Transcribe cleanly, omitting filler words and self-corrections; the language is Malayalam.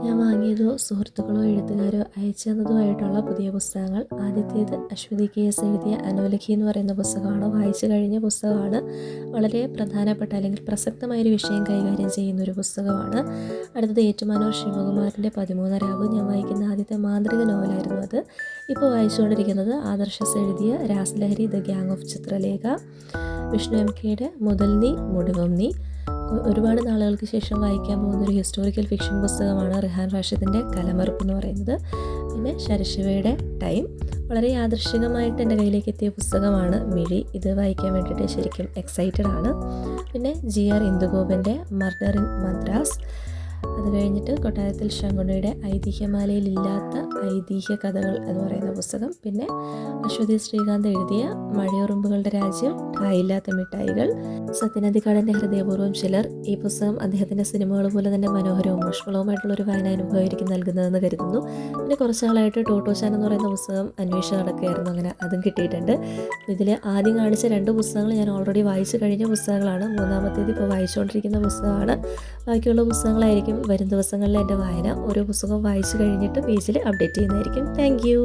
ഞാൻ വാങ്ങിയതോ സുഹൃത്തുക്കളോ എഴുത്തുകാരോ അയച്ചു തന്നതുമായിട്ടുള്ള പുതിയ പുസ്തകങ്ങൾ. ആദ്യത്തേത് അശ്വതി KS എഴുതിയ അനോലഖി എന്ന് പറയുന്ന പുസ്തകമാണ്. വായിച്ചു കഴിഞ്ഞ പുസ്തകമാണ്. വളരെ പ്രധാനപ്പെട്ട അല്ലെങ്കിൽ പ്രസക്തമായൊരു വിഷയം കൈകാര്യം ചെയ്യുന്നൊരു പുസ്തകമാണ്. അടുത്തത് ഏറ്റുമാനൂർ ശിവകുമാറിൻ്റെ 13 രാവ്. ഞാൻ വായിക്കുന്ന ആദ്യത്തെ മാന്ത്രിക നോവലായിരുന്നു അത്. ഇപ്പോൾ വായിച്ചുകൊണ്ടിരിക്കുന്നത് ആദർശസ് എഴുതിയ Rasalahari, the gang of Chitralekha. Vishnu MKയുടെ മുതൽ നീ മുടിവും നീ. ഒരുപാട് നാളുകൾക്ക് ശേഷം വായിക്കാൻ പോകുന്നൊരു ഹിസ്റ്റോറിക്കൽ ഫിക്ഷൻ പുസ്തകമാണ് റിഹാൻ റാഷിദിൻ്റെ കലമറുപ്പ് എന്ന് പറയുന്നത്. പിന്നെ ശരശിവയുടെ ടൈം. വളരെ യാദൃശ്ചികമായിട്ട് എൻ്റെ കയ്യിലേക്ക് എത്തിയ പുസ്തകമാണ് മിഴി. ഇത് വായിക്കാൻ വേണ്ടിയിട്ട് ശരിക്കും എക്സൈറ്റഡ് ആണ്. പിന്നെ GR ഇന്ദുഗോപൻ്റെ മർഡർ ഇൻ മദ്രാസ്. അത് കഴിഞ്ഞിട്ട് കൊട്ടാരത്തിൽ ശങ്കുണ്ണിയുടെ ഐതിഹ്യമാലയിലില്ലാത്ത ഐതിഹ്യ കഥകൾ എന്ന് പറയുന്ന പുസ്തകം. പിന്നെ അശ്വതി ശ്രീകാന്ത് എഴുതിയ മഴയുറുമ്പുകളുടെ രാജ്യം, കായില്ലാത്ത മിഠായികൾ. സത്യനന്ദിക്കാടിൻ്റെ ഹൃദയപൂർവ്വം ചിലർ. ഈ പുസ്തകം അദ്ദേഹത്തിൻ്റെ സിനിമകൾ പോലെ തന്നെ മനോഹരവും ഊഷ്മളവുമായിട്ടുള്ളൊരു വായനാനുഭവമായിരിക്കും നൽകുന്നതെന്ന് കരുതുന്നു. പിന്നെ കുറച്ച് നാളായിട്ട് ടോട്ടോ ചാൻ എന്ന് പറയുന്ന പുസ്തകം അന്വേഷിച്ച് നടക്കുകയായിരുന്നു. അങ്ങനെ അതും കിട്ടിയിട്ടുണ്ട്. ഇതിൽ ആദ്യം കാണിച്ച 2 പുസ്തകങ്ങൾ ഞാൻ ഓൾറെഡി വായിച്ചു കഴിഞ്ഞ പുസ്തകങ്ങളാണ്. മൂന്നാമത്തേത് ഇപ്പോൾ വായിച്ചുകൊണ്ടിരിക്കുന്ന പുസ്തകമാണ്. ബാക്കിയുള്ള പുസ്തകങ്ങളായിരിക്കും വരും ദിവസങ്ങളിൽ എൻ്റെ വായന. ഓരോ പുസ്തകവും വായിച്ചു കഴിഞ്ഞിട്ട് പേജിൽ അപ്ഡേറ്റ് ചെയ്യുന്നതായിരിക്കും. Thank you.